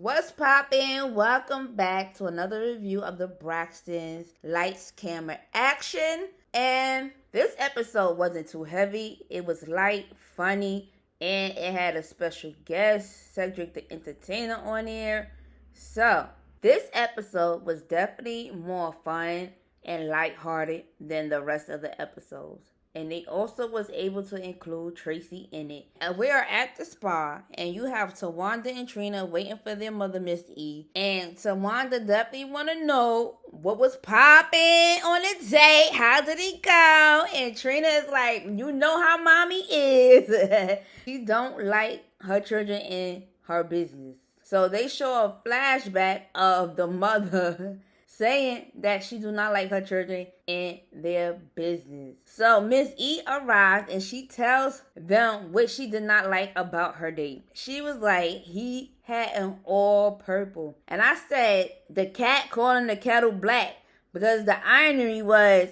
What's poppin'? Welcome back to another review of the Braxtons Lights, Camera, Action. And this episode wasn't too heavy. It was light, funny, and it had a special guest, Cedric the Entertainer, on there. So, this episode was definitely more fun and lighthearted than the rest of the episodes. And they also was able to include Tracy in it. And we are at the spa, and you have Tawanda and Trina waiting for their mother, Miss E. And Tawanda definitely want to know what was popping on the date. How did it go? And Trina is like, you know how mommy is. She don't like her children in her business. So they show a flashback of the mother saying that she do not like her children in their business. So Miss E arrives and she tells them what she did not like about her date. She was like, he had an all purple. And I said, the cat calling the kettle black, because the irony was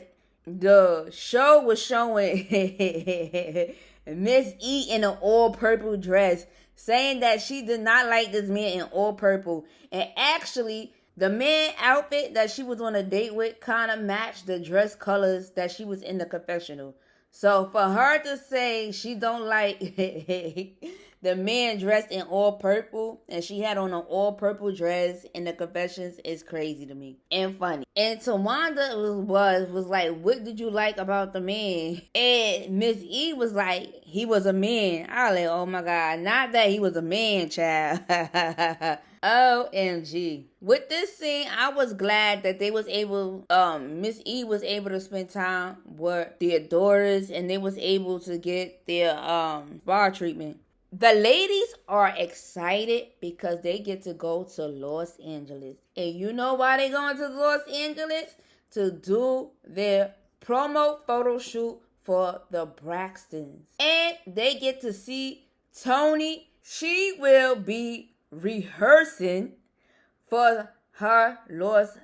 the show was showing Miss E in an all purple dress, saying that she did not like this man in all purple. And actually, the man outfit that she was on a date with kind of matched the dress colors that she was in the confessional. So for her to say she don't like the man dressed in all purple and she had on an all purple dress in the confessions is crazy to me and funny. And Tawanda was like, what did you like about the man? And Miss E was like, he was a man. I was like, oh my God, not that he was a man, child. OMG. With this scene, I was glad that they was able, Miss E was able to spend time with their daughters and they was able to get their spa treatment. The ladies are excited because they get to go to Los Angeles. And you know why they going to Los Angeles? To do their promo photo shoot for the Braxtons. And they get to see Toni. She will be rehearsing for her Las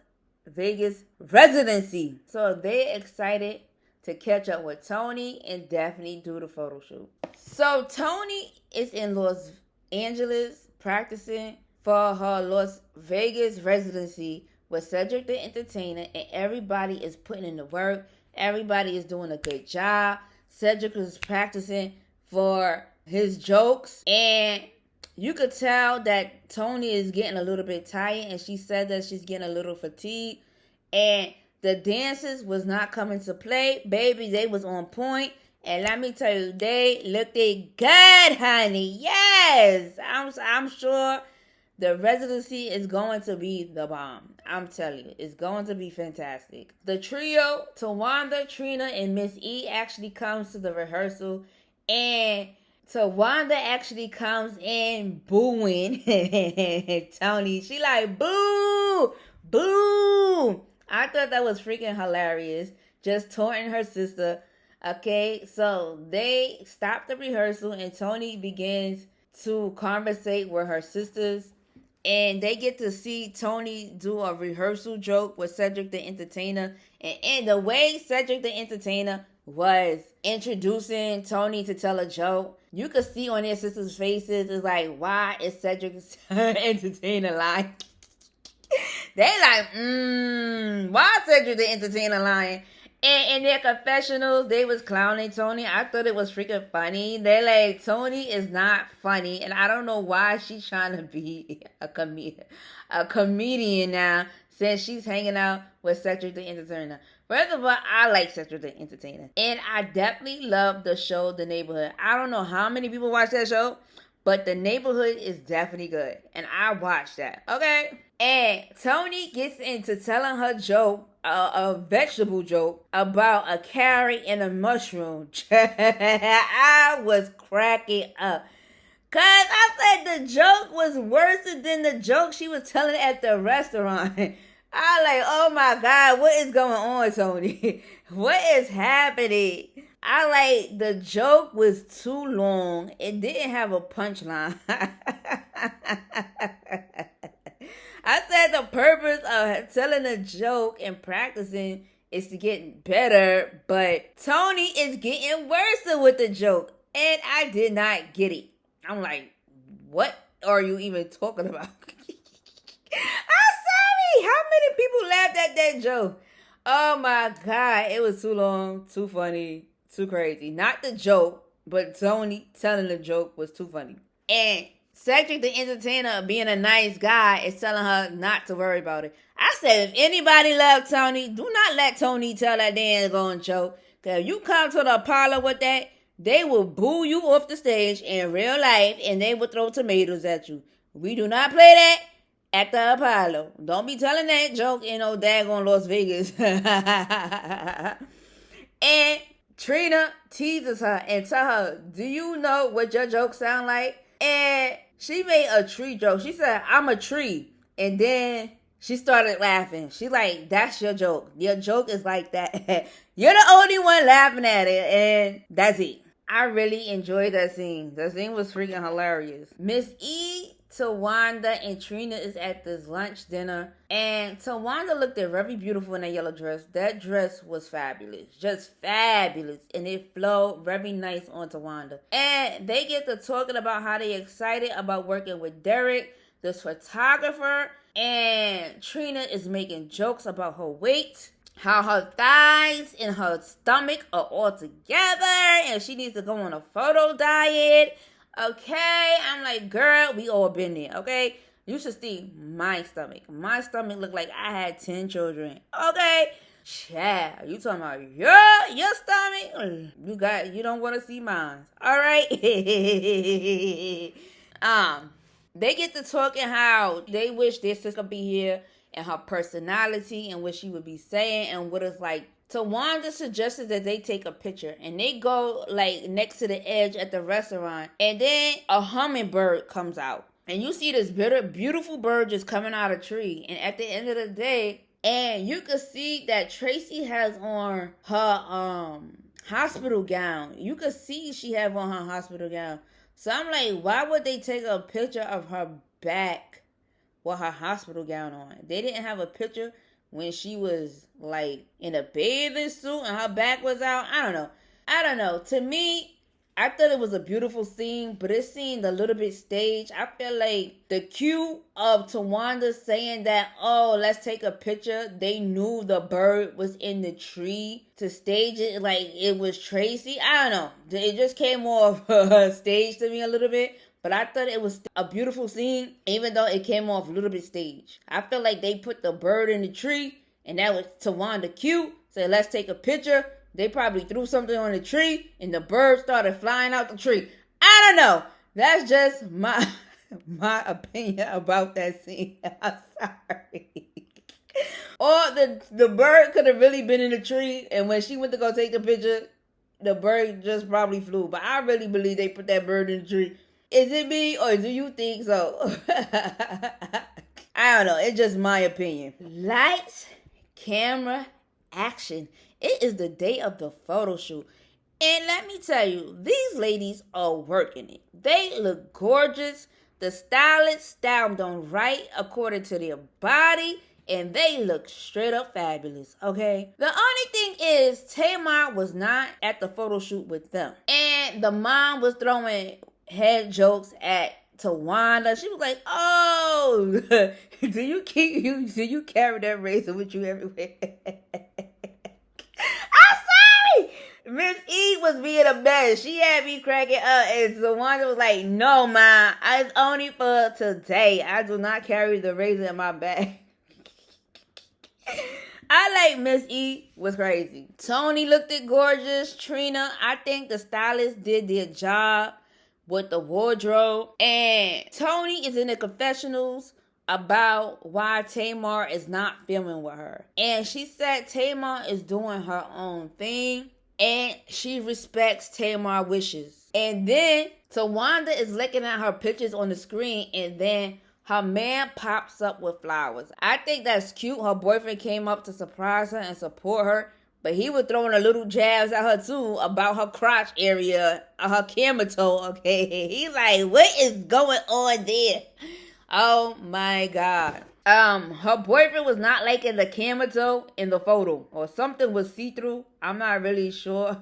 Vegas residency. So they're excited to catch up with Toni and definitely do the photo shoot. So Toni is in Los Angeles practicing for her Las Vegas residency with Cedric the Entertainer, and everybody is putting in the work. Everybody is doing a good job. Cedric is practicing for his jokes, and you could tell that Toni is getting a little bit tired, and she said that she's getting a little fatigued, and the dances was not coming to play. Baby, they was on point. And let me tell you, they looked good, honey. Yes. I'm sure the residency is going to be the bomb. I'm telling you, it's going to be fantastic. The trio, Tawanda, Trina, and Miss E actually comes to the rehearsal. And Tawanda actually comes in booing Toni. She like, boo, boo. I thought that was freaking hilarious. Just taunting her sister. Okay, so they stop the rehearsal and Toni begins to conversate with her sisters. And they get to see Toni do a rehearsal joke with Cedric the Entertainer. And the way Cedric the Entertainer was introducing Toni to tell a joke, you could see on their sisters' faces, it's like, why is Cedric Entertainer lying? They like, why Cedric the Entertainer lying? And in their confessionals, they was clowning Toni. I thought it was freaking funny. They like, Toni is not funny. And I don't know why she's trying to be a comedian now, since she's hanging out with Cedric the Entertainer. First of all, I like Cedric the Entertainer. And I definitely love the show, The Neighborhood. I don't know how many people watch that show, but The Neighborhood is definitely good. And I watched that. Okay? And Toni gets into telling her joke, a vegetable joke, about a carrot and a mushroom. I was cracking up. Cause I said the joke was worse than the joke she was telling at the restaurant. I like, oh my God, what is going on, Toni? What is happening? I like, the joke was too long. It didn't have a punchline. I said the purpose of telling a joke and practicing is to get better, but Toni is getting worse with the joke, and I did not get it. I'm like, what are you even talking about? People laughed at that joke. Oh my God. It was too long, too funny, too crazy. Not the joke, but Toni telling the joke was too funny. And Cedric the entertainer, being a nice guy, is telling her not to worry about it. I said, if anybody loves Toni, do not let Toni tell that damn going joke. Because if you come to the Apollo with that, they will boo you off the stage in real life and they will throw tomatoes at you. We do not play that at the Apollo. Don't be telling that joke in no daggone Las Vegas. And Trina teases her and tell her, do you know what your jokes sound like? And she made a tree joke. She said, I'm a tree. And then she started laughing. She like, that's your joke. Your joke is like that. You're the only one laughing at it. And that's it. I really enjoyed that scene. The scene was freaking hilarious. Miss E, Tawanda, and Trina is at this lunch dinner. And Tawanda looked very beautiful in that yellow dress. That dress was fabulous. Just fabulous. And it flowed very nice on Tawanda. And they get to talking about how they excited about working with Derek, this photographer. And Trina is making jokes about her weight, how her thighs and her stomach are all together, and she needs to go on a photo diet. Okay, I'm like, girl, we all been there. Okay, you should see my stomach. My stomach looked like I had 10 children. Okay, child, you talking about your stomach? You don't want to see mine. All right. They get to talking how they wish their sister could be here and her personality and what she would be saying and what it's like. Tawanda suggested that they take a picture and they go like next to the edge at the restaurant, and then a hummingbird comes out and you see this beautiful bird just coming out of a tree. And at the end of the day, and you can see that Tracy has on her hospital gown. You can see she have on her hospital gown. So I'm like, why would they take a picture of her back with her hospital gown on? They didn't have a picture when she was like in a bathing suit and her back was out. I don't know. To me, I thought it was a beautiful scene, but it seemed a little bit staged. I feel like the cue of Tawanda saying that, oh, let's take a picture. They knew the bird was in the tree to stage it like it was Tracy. I don't know. It just came off staged to me a little bit. But I thought it was a beautiful scene, even though it came off a little bit staged. I feel like they put the bird in the tree, and that was Tawanda cue. Said, let's take a picture. They probably threw something on the tree, and the bird started flying out the tree. I don't know. That's just my opinion about that scene. I'm sorry. Or the bird could have really been in the tree, and when she went to go take the picture, the bird just probably flew. But I really believe they put that bird in the tree. Is it me or do you think so? I don't know. It's just my opinion. Lights, camera, action. It is the day of the photo shoot. And let me tell you, these ladies are working it. They look gorgeous. The stylist styled them right according to their body. And they look straight up fabulous, okay? The only thing is, Tamar was not at the photo shoot with them. And the mom was throwing head jokes at Tawanda. She was like, oh, do you carry that razor with you everywhere? I'm sorry. Miss E was being a mess. She had me cracking up, and Tawanda was like, no, ma, it's only for today. I do not carry the razor in my bag. I like Miss E was crazy. Toni looked it gorgeous. Trina, I think the stylist did their job with the wardrobe. And Toni is in the confessionals about why Tamar is not filming with her. And she said Tamar is doing her own thing and she respects Tamar's wishes. And then Tawanda is looking at her pictures on the screen, and then her man pops up with flowers. I think that's cute. Her boyfriend came up to surprise her and support her. But he was throwing a little jabs at her too about her crotch area, her camera toe, okay? He's like, what is going on there? Oh my God. Her boyfriend was not liking the camera toe in the photo, or something was see-through. I'm not really sure.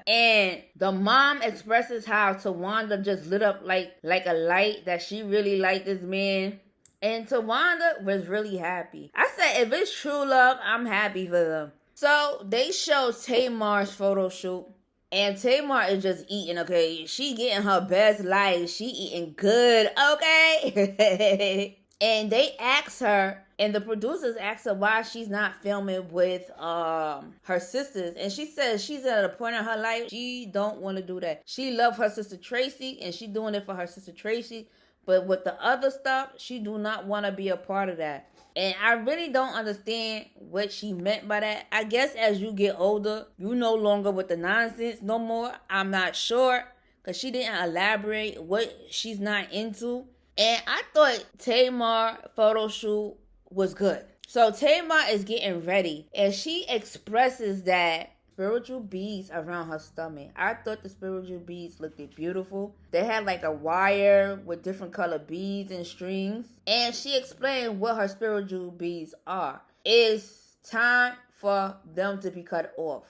And the mom expresses how Tawanda just lit up like a light, that she really liked this man. And Tawanda was really happy. I said, if it's true love, I'm happy for them. So they showed Tamar's photo shoot. And Tamar is just eating, okay? She getting her best life. She eating good, okay? And they asked her, and the producers asked her why she's not filming with her sisters. And she says she's at a point in her life, she don't want to do that. She love her sister Tracy, and she doing it for her sister Tracy. But with the other stuff, she do not want to be a part of that. And I really don't understand what she meant by that. I guess as you get older, you no longer with the nonsense no more. I'm not sure, because she didn't elaborate what she's not into. And I thought Tamar photo shoot was good. So Tamar is getting ready, and she expresses that spiritual beads around her stomach. I thought the spiritual beads looked beautiful. They had like a wire with different color beads and strings. And she explained what her spiritual beads are. It's time for them to be cut off.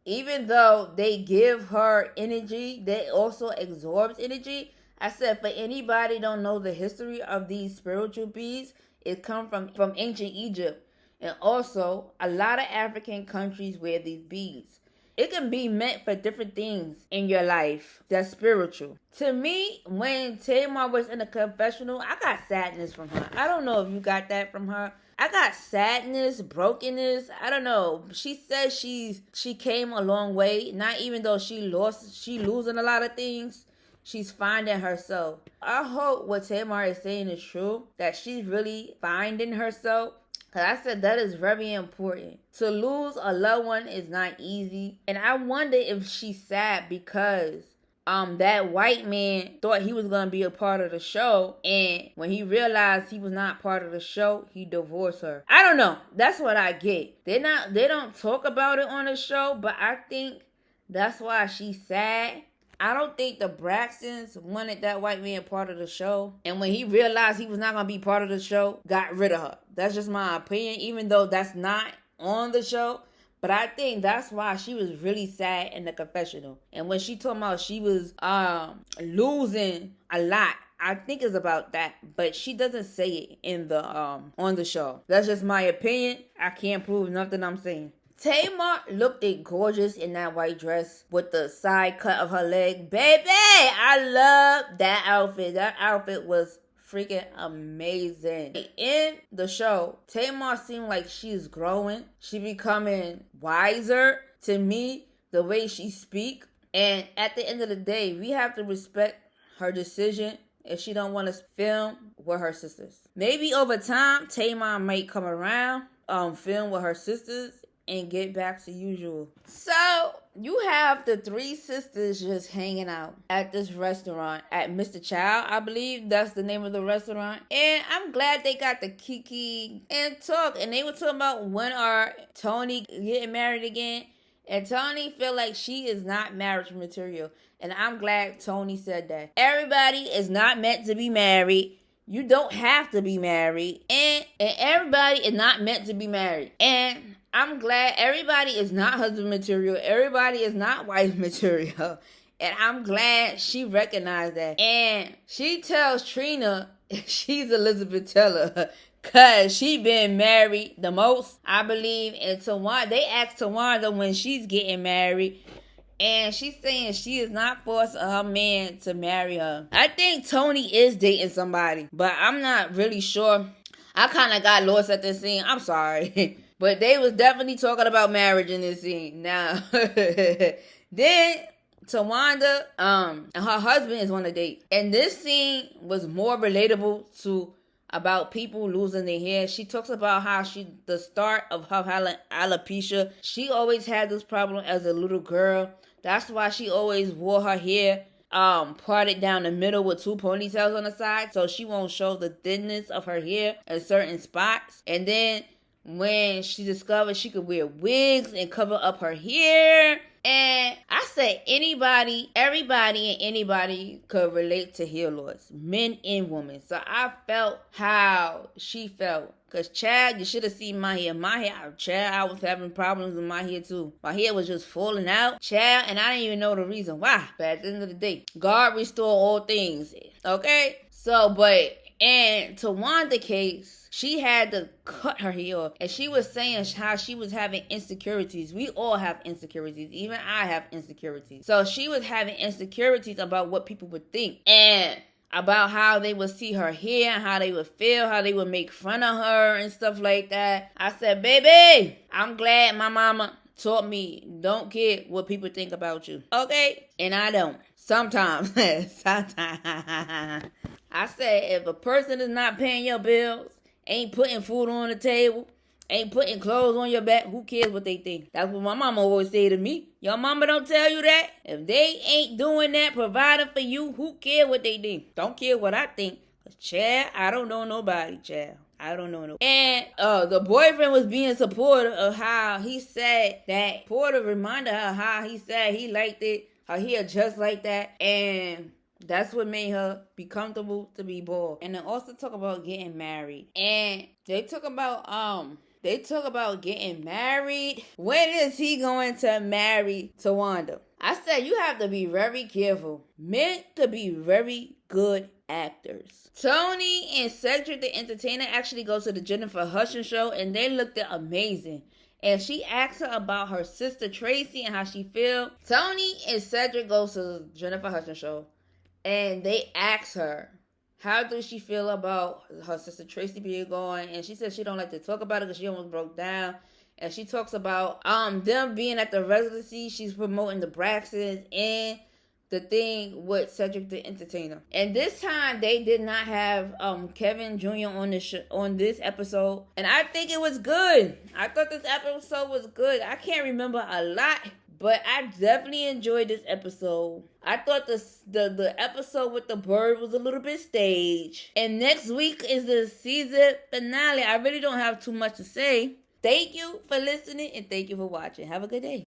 Even though they give her energy, they also absorb energy. I said, for anybody don't know the history of these spiritual beads, it come from ancient Egypt. And also, a lot of African countries wear these beads. It can be meant for different things in your life that's spiritual. To me, when Tamar was in the confessional, I got sadness from her. I don't know if you got that from her. I got sadness, brokenness. I don't know. She says she came a long way. Not even though she losing a lot of things. She's finding herself. I hope what Tamar is saying is true. That she's really finding herself. Because I said that is very important. To lose a loved one is not easy. And I wonder if she's sad because that white man thought he was going to be a part of the show. And when he realized he was not part of the show, he divorced her. I don't know. That's what I get. They don't talk about it on the show, but I think that's why she's sad. I don't think the Braxtons wanted that white man part of the show. And when he realized he was not going to be part of the show, got rid of her. That's just my opinion, even though that's not on the show. But I think that's why she was really sad in the confessional. And when she told me she was losing a lot, I think it's about that. But she doesn't say it in the on the show. That's just my opinion. I can't prove nothing I'm saying. Tamar looked gorgeous in that white dress with the side cut of her leg. Baby, I love that outfit. That outfit was freaking amazing. In the show, Tamar seemed like she's growing. She becoming wiser to me, the way she speak. And at the end of the day, we have to respect her decision if she don't want to film with her sisters. Maybe over time, Tamar might come around, film with her sisters, and get back to usual. So you have the three sisters just hanging out at this restaurant at Mr. Child, I believe that's the name of the restaurant. And I'm glad they got the kiki and talk. And they were talking about when are Toni getting married again. And Toni feel like she is not marriage material. And I'm glad Toni said that. Everybody is not meant to be married. You don't have to be married. And everybody is not meant to be married. And I'm glad everybody is not husband material. Everybody is not wife material. And I'm glad she recognized that. And she tells Trina she's Elizabeth Taylor. Because she been married the most, I believe. And Tawanda, they asked Tawanda when she's getting married. And she's saying she is not forcing her man to marry her. I think Toni is dating somebody. But I'm not really sure. I kind of got lost at this scene. I'm sorry. But they was definitely talking about marriage in this scene. Now, then Tawanda, and her husband is on a date. And this scene was more relatable to about people losing their hair. She talks about how the start of her alopecia, she always had this problem as a little girl. That's why she always wore her hair parted down the middle with two ponytails on the side, so she won't show the thinness of her hair in certain spots. And then when she discovered she could wear wigs and cover up her hair. And I said everybody and anybody could relate to hair loss, men and women. So I felt how she felt. Because, Chad, you should have seen my hair. Chad, I was having problems with my hair, too. My hair was just falling out. Chad, and I didn't even know the reason why. But at the end of the day, God restore all things. Okay? So, but And Tawanda case, she had to cut her hair off. And she was saying how she was having insecurities. We all have insecurities. Even I have insecurities. So she was having insecurities about what people would think. And about how they would see her hair, how they would feel, how they would make fun of her and stuff like that. I said, baby, I'm glad my mama taught me don't care what people think about you. Okay? And I don't. Sometimes. Sometimes. I said, if a person is not paying your bills, ain't putting food on the table, ain't putting clothes on your back, who cares what they think? That's what my mama always say to me. Your mama don't tell you that? If they ain't doing that, providing for you, who cares what they think? Don't care what I think. Child, I don't know nobody, child. I don't know. And the boyfriend was being supportive of how he said that Porter reminded her how he said he liked it, how he had just like that. And that's what made her be comfortable to be bald. And then also talk about getting married. And they talk about getting married. When is he going to marry Tawanda? I said you have to be very careful. Men to be very good actors. Toni and Cedric the Entertainer actually go to the Jennifer Hudson show and they looked amazing. And she asked her about her sister Tracy and how she feel. Toni and Cedric go to the Jennifer Hudson show and they asked her, how does she feel about her sister Tracy being gone? And she said she don't like to talk about it because she almost broke down. And she talks about them being at the residency. She's promoting the Braxtons and the thing with Cedric the Entertainer. And this time they did not have Kevin Jr. on this episode. And I think it was good. I thought this episode was good. I can't remember a lot, but I definitely enjoyed this episode. I thought the episode with the bird was a little bit staged. And next week is the season finale. I really don't have too much to say. Thank you for listening and thank you for watching. Have a good day.